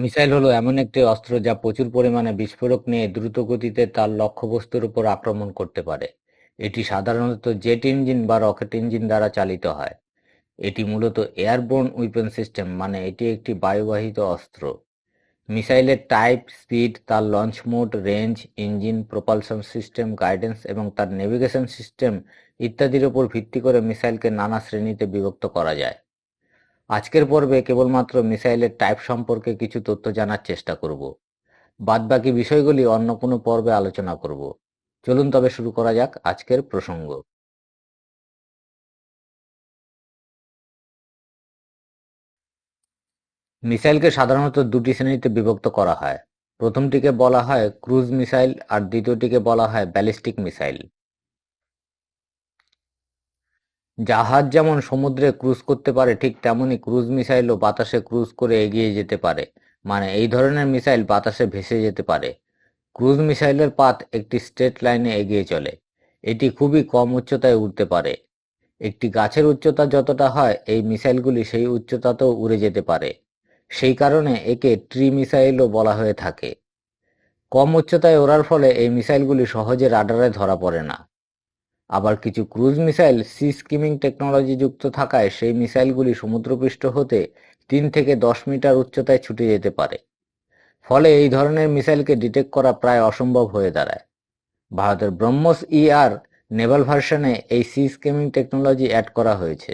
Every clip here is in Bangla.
মিসাইল হলো এমন একটি অস্ত্র যা প্রচুর পরিমাণে বিস্ফোরক নিয়ে দ্রুত গতিতে তার লক্ষ্যবস্তুর উপর আক্রমণ করতে পারে। এটি সাধারণত জেট ইঞ্জিন বা রকেট ইঞ্জিন দ্বারা চালিত হয়। এটি মূলত এয়ারবোর্ন উইপন সিস্টেম, মানে এটি একটি বায়ুবাহিত অস্ত্র। মিসাইলের টাইপ, স্পিড, তার launch mode, range, engine, propulsion system, guidance এবং তার নেভিগেশন সিস্টেম ইত্যাদির উপর ভিত্তি করে মিসাইলকে নানা শ্রেণীতে বিভক্ত করা যায়। আজকের পর্বে কেবলমাত্র মিসাইলের টাইপ সম্পর্কে কিছু তথ্য জানার চেষ্টা করব। বাদবাকি বিষয়গুলি অন্য কোনো পর্বে আলোচনা করব। চলুন তবে শুরু করা যাক আজকের প্রসঙ্গ। মিসাইলকে সাধারণত দুটি শ্রেণীতে বিভক্ত করা হয়। প্রথমটিকে বলা হয় ক্রুজ মিসাইল আর দ্বিতীয়টিকে বলা হয় ব্যালিস্টিক মিসাইল। জাহাজ যেমন সমুদ্রে ক্রুজ করতে পারে, ঠিক তেমনি ক্রুজ মিসাইলও বাতাসে ক্রুজ করে এগিয়ে যেতে পারে, মানে এই ধরনের মিসাইল বাতাসে ভেসে যেতে পারে। ক্রুজ মিসাইলের পাথ একটি স্ট্রেট লাইনে এগিয়ে চলে। এটি খুবই কম উচ্চতায় উড়তে পারে। একটি গাছের উচ্চতা যতটা হয়, এই মিসাইলগুলি সেই উচ্চতাতেও উড়ে যেতে পারে। সেই কারণে একে ট্রি মিসাইলও বলা হয়ে থাকে। কম উচ্চতায় ওড়ার ফলে এই মিসাইলগুলি সহজে রাডারে ধরা পড়ে না। আবার কিছু cruise missile sea skimming technology যুক্ত থাকায় সেই মিসাইলগুলি সমুদ্রপৃষ্ঠ হতে 3 থেকে 10 মিটার উচ্চতায় ছুটে যেতে পারে। ফলে এই ধরনের মিসাইলকে ডিটেক্ট করা প্রায় অসম্ভব হয়ে দাঁড়ায়। ভারতের ব্রহ্মস আর নেভাল ভার্সনে এই সি স্কিমিং টেকনোলজি অ্যাড করা হয়েছে।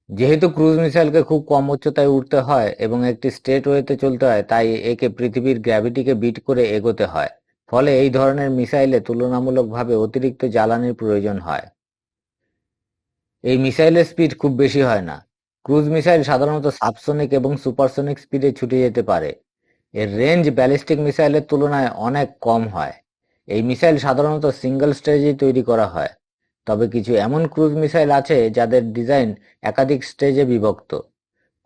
যেহেতু ক্রুজ মিসাইলকে খুব কম উচ্চতায় উঠতে হয় এবং একটি স্ট্রেট ওয়েতে চলতে হয়, তাই একে পৃথিবীর গ্র্যাভিটিকে বিট করে এগোতে হয়। ফলে এই ধরনের মিসাইলে তুলনামূলকভাবে অতিরিক্ত জ্বালানির প্রয়োজন হয়। এই মিসাইলের স্পিড খুব বেশি হয় না। ক্রুজ মিসাইল সাধারণত সাবসনিক এবং সুপারসনিক স্পিডে ছুটে যেতে পারে। এর রেঞ্জ ব্যালিস্টিক মিসাইলের তুলনায় অনেক কম হয়। এই মিসাইল সাধারণত সিঙ্গল স্টেজেই তৈরি করা হয়। তবে কিছু এমন ক্রুজ মিসাইল আছে যাদের ডিজাইন একাধিক স্টেজে বিভক্ত।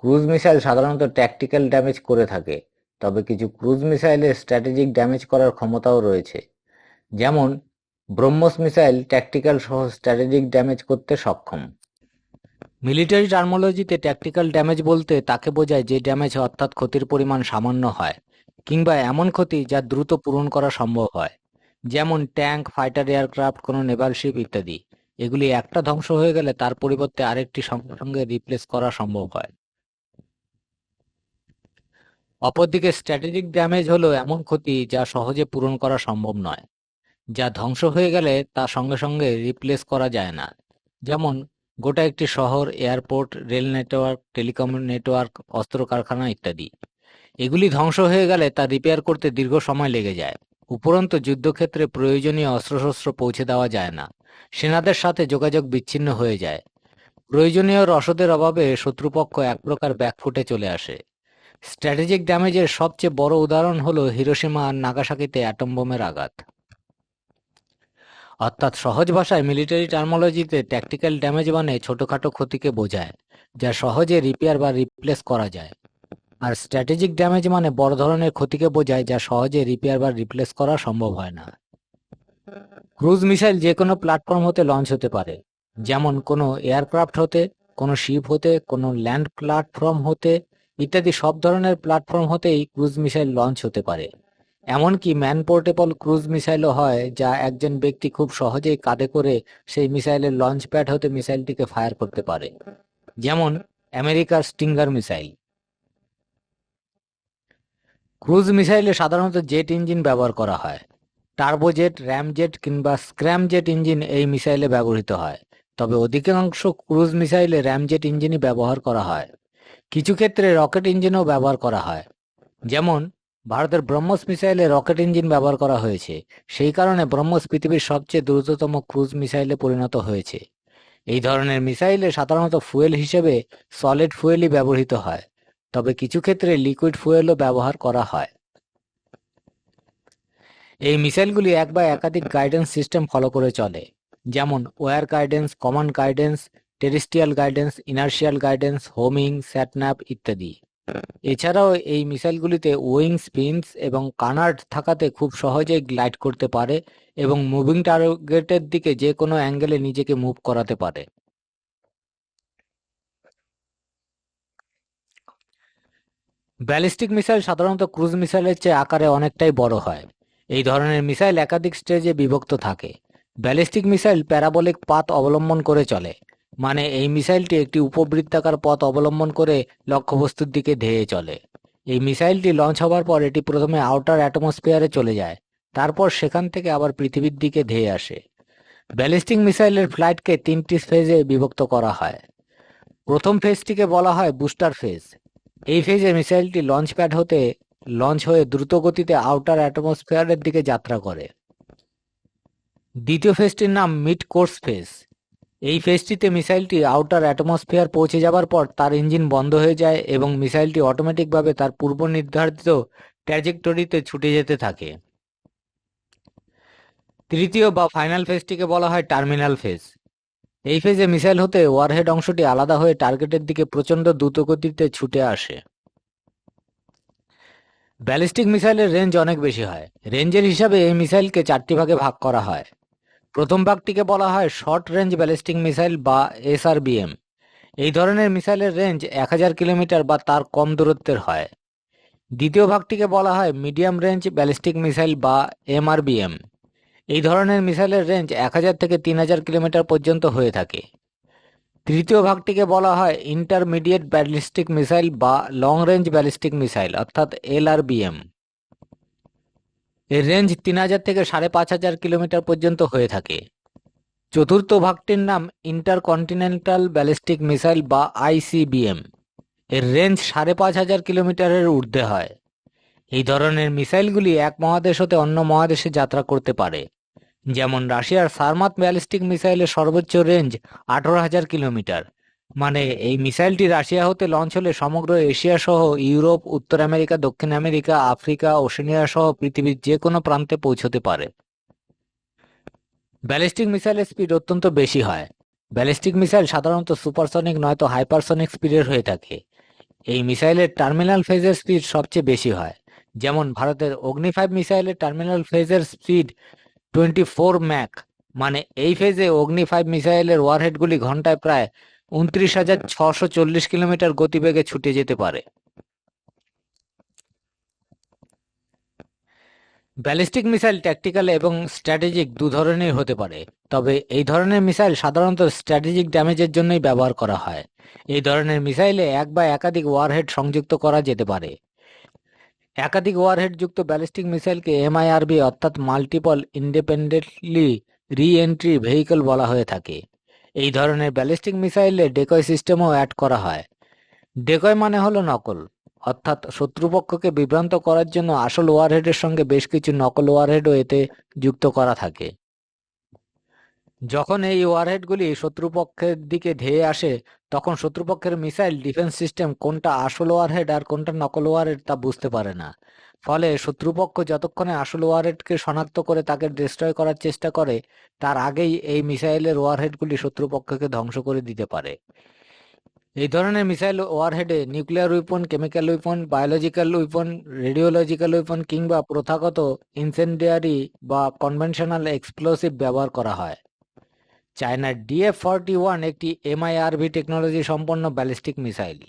ক্রুজ মিসাইল সাধারণত ট্যাকটিক্যাল ড্যামেজ করে থাকে, তবে কিছু ক্রুজ মিসাইলের স্ট্র্যাটেজিক ড্যামেজ করার ক্ষমতাও রয়েছে। যেমন ব্রহ্মস মিসাইল ট্যাকটিক্যাল সহ স্ট্র্যাটেজিক ড্যামেজ করতে সক্ষম। মিলিটারি টার্মোলজিতে ট্যাকটিক্যাল ড্যামেজ বলতে তাকে বোঝায় যে ড্যামেজ অর্থাৎ ক্ষতির পরিমাণ সামান্য হয়, কিংবা এমন ক্ষতি যা দ্রুত পূরণ করা সম্ভব হয়। যেমন ট্যাঙ্ক, ফাইটার এয়ারক্রাফট, কোনো নেভাল শিপ ইত্যাদি। এগুলি একটা ধ্বংস হয়ে গেলে তার পরিবর্তে আরেকটি সঙ্গে সঙ্গে রিপ্লেস করা সম্ভব হয়। অপরদিকে স্ট্র্যাটেজিক ড্যামেজ হলো এমন ক্ষতি যা সহজে পূরণ করা সম্ভব নয়, যা ধ্বংস হয়ে গেলে তা সঙ্গে সঙ্গে রিপ্লেস করা যায় না। যেমন গোটা একটি শহর, airport, rail network, telecom network, অস্ত্র কারখানা ইত্যাদি। এগুলি ধ্বংস হয়ে গেলে তা রিপেয়ার করতে দীর্ঘ সময় লেগে যায়। উপরন্তু যুদ্ধক্ষেত্রে প্রয়োজনীয় অস্ত্রশস্ত্র পৌঁছে দেওয়া যায় না। সেনাদের সাথে যোগাযোগ বিচ্ছিন্ন হয়ে যায়। প্রয়োজনীয় রসদের অভাবে শত্রুপক্ষ এক প্রকার ব্যাকফুটে চলে আসে। স্ট্র্যাটেজিক ড্যামেজের সবচেয়ে বড় উদাহরণ হলো হিরোশিমা আর নাগাসাকিতে অ্যাটম বোমের আঘাত। অর্থাৎ সহজ ভাষায় মিলিটারি টার্মোলজিতে ট্যাকটিক্যাল ড্যামেজ মানে ছোটখাটো ক্ষতিকে বোঝায়, যা সহজে রিপেয়ার বা রিপ্লেস করা যায়। আর স্ট্র্যাটেজিক ড্যামেজ মানে বড় ধরনের ক্ষতিকে বোঝায়, যা সহজে রিপেয়ার বা রিপ্লেস করা সম্ভব হয় না। ক্রুজ মিসাইল যে কোনো প্ল্যাটফর্ম হতে লঞ্চ হতে পারে। যেমন কোনো এয়ারক্রাফট হতে, কোনো শিপ হতে, কোনো ল্যান্ড প্ল্যাটফর্ম হতে ইত্যাদি। সব ধরনের প্ল্যাটফর্ম হতেই ক্রুজ মিসাইল লঞ্চ হতে পারে। এমনকি ম্যান পোর্টেবল ক্রুজ মিসাইলও হয়, যা একজন ব্যক্তি খুব সহজেই কাঁধে করে সেই মিসাইলের লঞ্চ প্যাড হতে মিসাইলটিকে ফায়ার করতে পারে। যেমন আমেরিকার স্টিঙ্গার মিসাইল। ক্রুজ মিসাইলে সাধারণত জেট ইঞ্জিন ব্যবহার করা হয়। টার্বোজেট, র্যামজেট কিংবা স্ক্র্যামজেট ইঞ্জিন এই মিসাইলে ব্যবহৃত হয়। তবে অধিকাংশ ক্রুজ মিসাইলে র্যামজেট ইঞ্জিনই ব্যবহার করা হয়। কিছু ক্ষেত্রে রকেট ইঞ্জিনও ব্যবহার করা হয়। যেমন ভারতের ব্রহ্মস মিসাইলে রকেট ইঞ্জিন ব্যবহার করা হয়েছে। সেই কারণে ব্রহ্মস পৃথিবীর সবচেয়ে দ্রুততম ক্রুজ মিসাইলে পরিণত হয়েছে। এই ধরনের মিসাইলে সাধারণত ফুয়েল হিসেবে সলিড ফুয়েলই ব্যবহৃত হয়, তবে কিছু ক্ষেত্রে লিকুইড ফুয়েলও ব্যবহার করা হয়। এই মিসাইলগুলি এক বা একাধিক গাইডেন্স সিস্টেম ফলো করে চলে। যেমন wire guidance, command guidance, terrestrial guidance, inertial guidance, homing, satnav ইত্যাদি। এছাড়াও এই মিসাইলগুলিতে উইং স্পিনস এবং কানার্ড থাকাতে খুব সহজেই গ্লাইড করতে পারে এবং মুভিং টার্গেটের দিকে যে কোনো অ্যাঙ্গেলে নিজেকে মুভ করাতে পারে। ব্যালিস্টিক মিসাইল সাধারণত ক্রুজ মিসাইলের চেয়ে আকারে অনেকটাই বড় হয়। এই ধরনের মিসাইল একাধিক স্টেজে বিভক্ত থাকে। ব্যালিস্টিক মিসাইল প্যারাবোলিক পাথ অবলম্বন করে চলে, মানে এই মিসাইলটি একটি উপবৃত্তাকার পথ অবলম্বন করে লক্ষ্যবস্তুর দিকে ধেয়ে চলে। এই মিসাইলটি লঞ্চ হবার পর এটি প্রথমে আউটার অ্যাটমসফিয়ারে চলে যায়, তারপর সেখান থেকে আবার পৃথিবীর দিকে ধেয়ে আসে। ব্যালিস্টিক মিসাইলের ফ্লাইটকে 3টি ফেজে বিভক্ত করা হয়। প্রথম ফেজটিকে বলা হয় বুস্টার ফেজ। এই ফেজে মিসাইলটি লঞ্চ প্যাড হতে লঞ্চ হয়ে দ্রুত গতিতে আউটার অ্যাটমসফিয়ারের দিকে যাত্রা করে। দ্বিতীয় ফেজটির নাম মিড কোর্স ফেজ। এই ফেজটিতে মিসাইলটি আউটার অ্যাটমসফিয়ার পৌঁছে যাবার পর তার ইঞ্জিন বন্ধ হয়ে যায় এবং মিসাইলটি অটোমেটিকভাবে তার পূর্ব নির্ধারিত ট্র্যাজেক্টরিতে ছুটে যেতে থাকে। তৃতীয় বা ফাইনাল ফেজটিকে বলা হয় টার্মিনাল ফেজ। এই ফেজে মিসাইল হতে ওয়ারহেড অংশটি আলাদা হয়ে টার্গেটের দিকে প্রচণ্ড দ্রুতগতিতে ছুটে আসে। ব্যালিস্টিক মিসাইলের রেঞ্জ অনেক বেশি হয়। রেঞ্জের হিসাবে এই মিসাইলকে 4টি ভাগে ভাগ করা হয়। প্রথম ভাগটিকে বলা হয় শর্ট রেঞ্জ ব্যালিস্টিক মিসাইল বা SRBM। এই ধরনের মিসাইলের রেঞ্জ 1000 কিলোমিটার বা তার কম দূরত্বের হয়। দ্বিতীয় ভাগটিকে বলা হয় মিডিয়াম রেঞ্জ ব্যালিস্টিক মিসাইল বা MRBM। এই ধরনের মিসাইলের রেঞ্জ 1000 থেকে 3000 কিলোমিটার পর্যন্ত হয়ে থাকে। তৃতীয় ভাগটিকে বলা হয় ইন্টারমিডিয়েট ব্যালিস্টিক মিসাইল বা লং রেঞ্জ ব্যালিস্টিক মিসাইল অর্থাৎ LRBM। এর রেঞ্জ 3000 থেকে 5500 কিলোমিটার পর্যন্ত হয়ে থাকে। চতুর্থ ভাগটির নাম ইন্টারকন্টিনেন্টাল ব্যালিস্টিক মিসাইল বা ICBM। এর রেঞ্জ 5500 কিলোমিটারের ঊর্ধ্বে হয়। এই ধরনের মিসাইলগুলি এক মহাদেশ হতে অন্য মহাদেশে যাত্রা করতে পারে। যেমন রাশিয়ার সারমাত ব্যালিস্টিক মিসাইলের সর্বোচ্চ রেঞ্জ 18,000 কিলোমিটার। মানে এই মিসাইলটি রাশিয়া হতে লঞ্চ হলে সমগ্র এশিয়া সহ ইউরোপ, উত্তর আমেরিকা, দক্ষিণ আমেরিকা, আফ্রিকা, ওশেনিয়া সহ পৃথিবীর যে কোনো প্রান্তে পৌঁছতে পারে। ব্যালিস্টিক মিসাইলের স্পিড অত্যন্ত বেশি হয়। ব্যালিস্টিক মিসাইল সাধারণত সুপারসনিক নয়তো হাইপারসনিক স্পিডের হয়ে থাকে। এই মিসাইলের টার্মিনাল ফেজের স্পিড সবচেয়ে বেশি হয়। যেমন ভারতের অগ্নি 5 মিসাইলের টার্মিনাল ফেজের স্পিড 24 ম্যাক। মানে এই ফেজে অগ্নি 5 মিসাইলের ওয়ারহেডগুলি ঘন্টায় প্রায় 29,640 কিলোমিটার গতিবেগে ছুটে যেতে পারে। ব্যালিস্টিক মিসাইল ট্যাকটিক্যাল এবং স্ট্র্যাটেজিক দু ধরনের হতে পারে, তবে এই ধরনের মিসাইল সাধারণত স্ট্র্যাটেজিক ড্যামেজের জন্যই ব্যবহার করা হয়। এই ধরনের মিসাইলে এক বা একাধিক ওয়ারহেড সংযুক্ত করা যেতে পারে। একাধিক ওয়ারহেড যুক্ত ব্যালিস্টিক মিসাইলকে MIRV অর্থাৎ মাল্টিপল ইন্ডিপেন্ডেন্টলি রি এন্ট্রি ভেহিকল বলা হয়ে থাকে। এই ধরনের ব্যালিস্টিক মিসাইলে ডেকয় সিস্টেমও অ্যাড করা হয়। ডেকয় মানে হলো নকল, অর্থাৎ শত্রুপক্ষকে বিভ্রান্ত করার জন্য আসল ওয়ারহেডের সঙ্গে বেশ কিছু নকল ওয়ারহেডও এতে যুক্ত করা থাকে। যখন এই ওয়ারহেডগুলি শত্রুপক্ষের দিকে ধেয়ে আসে, তখন শত্রুপক্ষের মিসাইল ডিফেন্স সিস্টেম কোনটা আসল ওয়ারহেড আর কোনটা নকল ওয়ারহেড তা বুঝতে পারে না। ফলে শত্রুপক্ষ যতক্ষণে আসল ওয়ারহেডকে শনাক্ত করে তাকে ডিস্ট্রয় করার চেষ্টা করে, তার আগেই এই মিসাইলের ওয়ারহেডগুলি শত্রুপক্ষকে ধ্বংস করে দিতে পারে। এই ধরনের মিসাইল ওয়ারহেডে nuclear weapon, chemical weapon, biological weapon, radiological weapon কিংবা প্রথাগত ইনসেন্ডিয়ারি বা কনভেনশনাল এক্সপ্লোসিভ ব্যবহার করা হয়। চায়নার DF-41 একটি MIRV টেকনোলজি সম্পন্ন ballistic missile.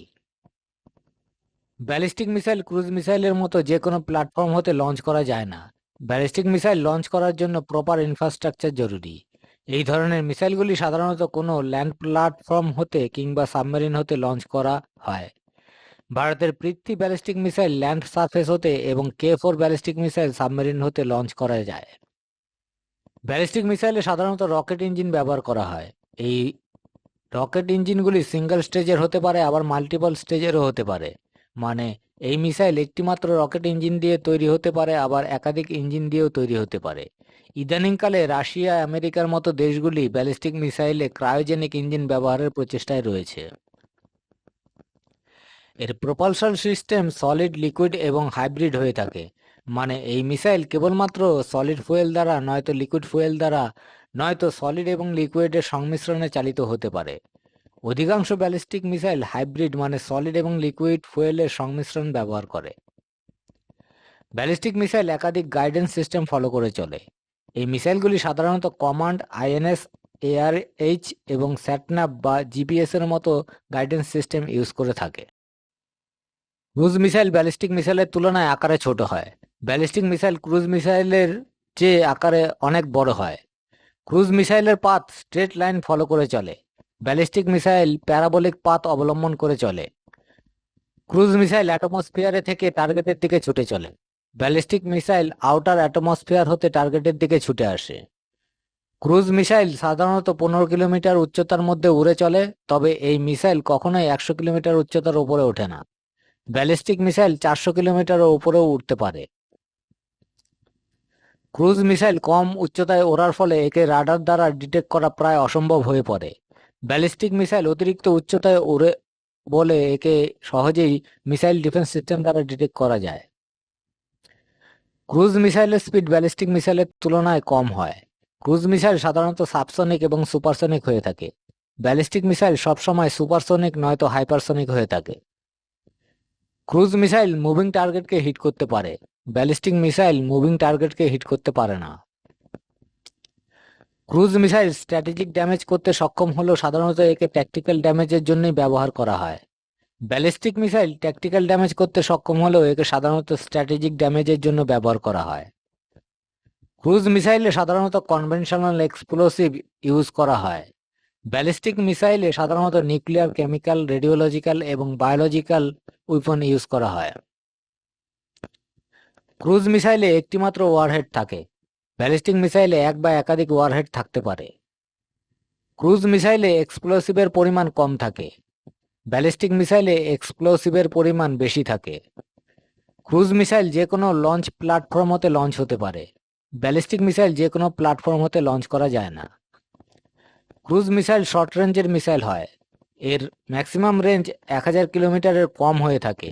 Ballistic missile cruise মিসাইলের মতো যে কোনো প্ল্যাটফর্ম হতে লঞ্চ করা যায় না। ব্যালিস্টিক মিসাইল লঞ্চ করার জন্য প্রপার ইনফ্রাস্ট্রাকচার জরুরি। এই ধরনের মিসাইলগুলি সাধারণত কোনো ল্যান্ড প্ল্যাটফর্ম হতে কিংবা সাবমেরিন হতে লঞ্চ করা হয়। ভারতের Prithvi ballistic missile land surface হতে এবং K4 ব্যালিস্টিক মিসাইল সাবমেরিন হতে লঞ্চ করা যায়। ব্যালিস্টিক মিসাইলে সাধারণত রকেট ইঞ্জিন ব্যবহার করা হয়। এই রকেট ইঞ্জিনগুলি সিঙ্গেল স্টেজের হতে পারে, আবার মাল্টিপল স্টেজেরও হতে পারে। মানে এই মিসাইল একটিমাত্র রকেট ইঞ্জিন দিয়ে তৈরি হতে পারে, আবার একাধিক ইঞ্জিন দিয়েও তৈরি হতে পারে। ইদানিংকালে রাশিয়া, আমেরিকার মতো দেশগুলি ব্যালিস্টিক মিসাইলে ক্রায়োজেনিক ইঞ্জিন ব্যবহারের প্রচেষ্টায় রয়েছে। এর প্রপালশন সিস্টেম সলিড, লিকুইড এবং হাইব্রিড হয়ে থাকে। মানে এই মিসাইল কেবলমাত্র সলিড ফুয়েল দ্বারা, নয়তো লিকুইড ফুয়েল দ্বারা, নয়তো সলিড এবং লিকুইডের সংমিশ্রণে চালিত হতে পারে। অধিকাংশ ব্যালিস্টিক মিসাইল হাইব্রিড মানে সলিড এবং লিকুইড ফুয়েলের সংমিশ্রণ ব্যবহার করে। ব্যালিস্টিক মিসাইল একাধিক গাইডেন্স সিস্টেম ফলো করে চলে। এই মিসাইলগুলি সাধারণত কমান্ড, INS, ARH এবং স্যাটনাভ বা GPS এর মতো গাইডেন্স সিস্টেম ইউজ করে থাকে। ক্রুজ মিসাইল ব্যালিস্টিক মিসাইলের তুলনায় আকারে ছোট হয়। ব্যালিস্টিক মিসাইল ক্রুজ মিসাইলের চেয়ে আকারে অনেক বড় হয়। ক্রুজ মিসাইলের পাথ স্ট্রেট লাইন ফলো করে চলে। ব্যালিস্টিক মিসাইল প্যারাবোলিক পাথ অবলম্বন করে চলে। ক্রুজ মিসাইল অ্যাটমসফিয়ারে থেকে টার্গেটের দিকে ছুটে চলে। ব্যালিস্টিক মিসাইল আউটার অ্যাটমসফিয়ার হতে টার্গেটের দিকে ছুটে আসে। ক্রুজ মিসাইল সাধারণত 15 কিলোমিটার উচ্চতার মধ্যে উড়ে চলে, তবে এই মিসাইল কখনোই 100 কিলোমিটার উচ্চতার উপরে ওঠে না। ব্যালিস্টিক মিসাইল 400 কিলোমিটারের উপরেও উঠতে পারে। ক্রুজ মিসাইল কম উচ্চতায় ওড়ার ফলে একে রাডার দ্বারা ডিটেক্ট করা প্রায় অসম্ভব হয়ে পড়ে। ব্যালিস্টিক মিসাইল অতিরিক্ত উচ্চতায় ওড়ে বলে একে সহজেই মিসাইল ডিফেন্স সিস্টেম দ্বারা ডিটেক্ট করা যায়। ক্রুজ মিসাইলের স্পিড ব্যালিস্টিক মিসাইলের তুলনায় কম হয়। ক্রুজ মিসাইল সাধারণত সাবসনিক এবং সুপারসনিক হয়ে থাকে। ব্যালিস্টিক মিসাইল সবসময় সুপারসনিক নয়তো হাইপারসনিক হয়ে থাকে। ক্রুজ মিসাইল মুভিং টার্গেটকে হিট করতে পারে। ব্যালিস্টিক মিসাইল মুভিং টার্গেটকে হিট করতে পারে না। ক্রুজ মিসাইল স্ট্র্যাটেজিক ড্যামেজ করতে সক্ষম হলেও সাধারণত একে ট্যাকটিক্যাল ড্যামেজের জন্যই ব্যবহার করা হয়। ব্যালিস্টিক মিসাইল ট্যাকটিক্যাল ড্যামেজ করতে সক্ষম হলেও একে সাধারণত স্ট্র্যাটেজিক ড্যামেজের জন্য ব্যবহার করা হয়। ক্রুজ মিসাইলে সাধারণত কনভেনশনাল এক্সপ্লোসিভ ইউজ করা হয়। ব্যালিস্টিক মিসাইলে সাধারণত নিউক্লিয়ার, কেমিক্যাল, রেডিওলজিক্যাল এবং বায়োলজিক্যাল উইপন ইউজ করা হয়। ক্রুজ মিসাইলে একটিমাত্র ওয়ারহেড থাকে। ব্যালিস্টিক মিসাইলে এক বা একাধিক ওয়ারহেড থাকতে পারে। ক্রুজ মিসাইলে এক্সপ্লোসিভের পরিমাণ কম থাকে। ব্যালিস্টিক মিসাইলে এক্সপ্লোসিভের পরিমাণ বেশি থাকে। ক্রুজ মিসাইল যে কোনো লঞ্চ প্ল্যাটফর্ম হতে লঞ্চ হতে পারে। ব্যালিস্টিক মিসাইল যে কোনো প্ল্যাটফর্ম হতে লঞ্চ করা যায় না। ক্রুজ মিসাইল শর্ট রেঞ্জের মিসাইল হয়। এর ম্যাক্সিমাম রেঞ্জ 1000 কিলোমিটারের কম হয়ে থাকে।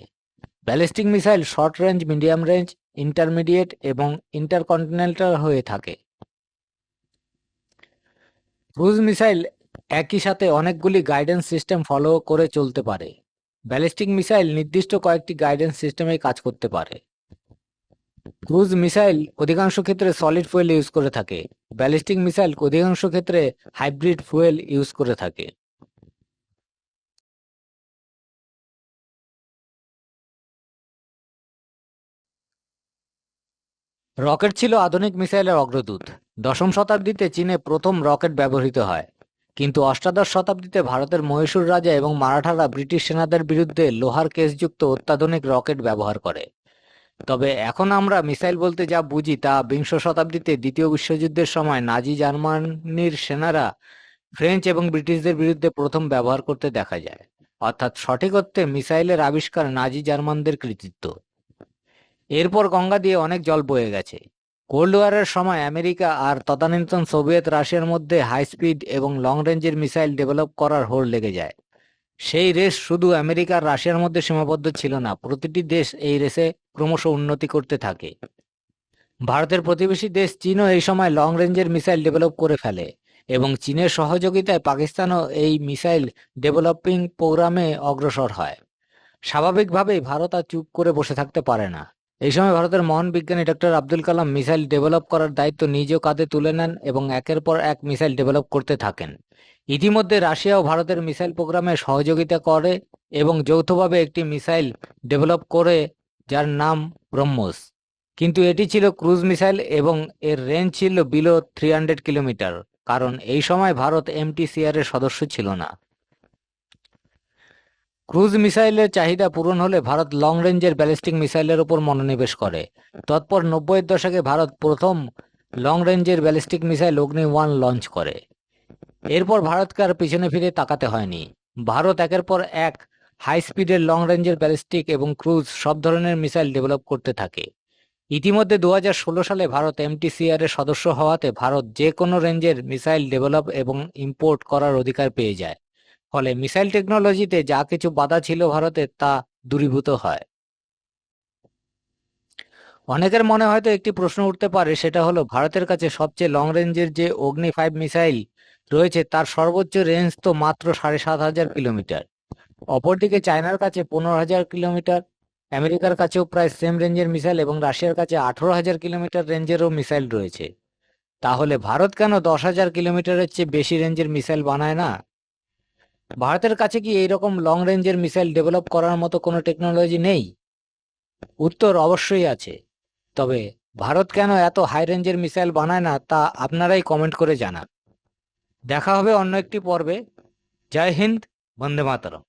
Ballistic missile short range, medium range, intermediate এবং ইন্টারকন্টিনেন্টাল হয়ে থাকে। ক্রুজ মিসাইল একই সাথে অনেকগুলি গাইডেন্স সিস্টেম ফলো করে চলতে পারে। ব্যালিস্টিক মিসাইল নির্দিষ্ট কয়েকটি গাইডেন্স সিস্টেমে কাজ করতে পারে। ক্রুজ মিসাইল অধিকাংশ ক্ষেত্রে সলিড ফুয়েল ইউজ করে থাকে। ব্যালিস্টিক মিসাইল অধিকাংশ ক্ষেত্রে হাইব্রিড ফুয়েল ইউজ করে থাকে। রকেট ছিল আধুনিক মিসাইলের অগ্রদূত। দশম শতাব্দীতে চীনে প্রথম রকেট ব্যবহৃত হয়, কিন্তু অষ্টাদশ শতাব্দীতে ভারতের মহীশূর রাজা এবং মারাঠারা ব্রিটিশ সেনাদের বিরুদ্ধে লোহার কেসযুক্ত অত্যাধুনিক রকেট ব্যবহার করে। তবে এখন আমরা মিসাইল বলতে যা বুঝি তা বিংশ শতাব্দীতে দ্বিতীয় বিশ্বযুদ্ধের সময় নাজি জার্মানির সেনারা ফ্রেঞ্চ এবং ব্রিটিশদের বিরুদ্ধে প্রথম ব্যবহার করতে দেখা যায়। অর্থাৎ সঠিক অর্থে মিসাইলের আবিষ্কার নাজি জার্মানদের কৃতিত্ব। এরপর গঙ্গা দিয়ে অনেক জল বয়ে গেছে। কোল্ড ওয়ারের সময় আমেরিকা আর তদানীন্তন সোভিয়েত রাশিয়ার মধ্যে হাই স্পিড এবং লং রেঞ্জের মিসাইল ডেভেলপ করার হোড় লেগে যায়। সেই রেস শুধু আমেরিকা আর রাশিয়ার মধ্যে সীমাবদ্ধ ছিল না, প্রতিটি দেশ এই রেসে ক্রমশ উন্নতি করতে থাকে। ভারতের প্রতিবেশী দেশ চীনও এই সময় লং রেঞ্জের মিসাইল ডেভেলপ করে ফেলে এবং চীনের সহযোগিতায় পাকিস্তানও এই মিসাইল ডেভেলপিং প্রোগ্রামে অগ্রসর হয়। স্বাভাবিকভাবেই ভারত আর চুপ করে বসে থাকতে পারে না। এই সময় ভারতের মহান বিজ্ঞানী doctor Abdul Kalam missile develop করার দায়িত্ব নিজেও কাঁধে তুলে নেন এবং একের পর এক মিসাইল ডেভেলপ করতে থাকেন। ইতিমধ্যে রাশিয়াও ভারতের মিসাইল প্রোগ্রামে সহযোগিতা করে এবং যৌথভাবে একটি মিসাইল ডেভেলপ করে যার নাম ব্রহ্মোস। কিন্তু এটি ছিল ক্রুজ মিসাইল এবং এর রেঞ্জ ছিল বিলো 300 কিলোমিটার, কারণ এই সময় ভারত এমটিসিআর এর সদস্য ছিল না। ক্রুজ মিসাইলের চাহিদা পূরণ হলে ভারত লং রেঞ্জের ব্যালিস্টিক মিসাইলের উপর মনোনিবেশ করে। তৎপর 90-এর দশকে ভারত প্রথম লং রেঞ্জের ব্যালিস্টিক মিসাইল অগ্নি-1 লঞ্চ করে। এরপর ভারতকে আর পিছনে ফিরে তাকাতে হয়নি। ভারত একের পর এক হাই স্পিডের লং রেঞ্জের ব্যালিস্টিক এবং ক্রুজ সব ধরনের মিসাইল ডেভেলপ করতে থাকে। ইতিমধ্যে 2016 সালে ভারত এমটিসিআর এর সদস্য হওয়াতে ভারত যে কোনো রেঞ্জের মিসাইল ডেভেলপ এবং ইম্পোর্ট করার অধিকার পেয়ে যায়। ফলে মিসাইল টেকনোলজিতে যা কিছু বাধা ছিল ভারতের তা দূরীভূত হয়। অনেকের মনে হয়তো একটি প্রশ্ন উঠতে পারে, সেটা হলো ভারতের কাছে সবচেয়ে লং রেঞ্জের যে অগ্নি-5 মিসাইল রয়েছে তার সর্বোচ্চ রেঞ্জ তো মাত্র 7500 কিলোমিটার। অপরদিকে চায়নার কাছে 15,000 কিলোমিটার, আমেরিকার কাছেও প্রায় সেম রেঞ্জের মিসাইল এবং রাশিয়ার কাছে 18,000 কিলোমিটার রেঞ্জেরও মিসাইল রয়েছে। তাহলে ভারত কেন 10,000 কিলোমিটারের চেয়ে বেশি রেঞ্জের মিসাইল বানায় না? ভারতের কাছে কি এইরকম লং রেঞ্জের মিসাইল ডেভেলপ করার মতো কোনো টেকনোলজি নেই? উত্তর অবশ্যই আছে। তবে ভারত কেন এত হাই রেঞ্জের মিসাইল বানায় না তা আপনারাই কমেন্ট করে জানান। দেখা হবে অন্য একটি পর্বে। জয় হিন্দ, বন্দে মাতরম।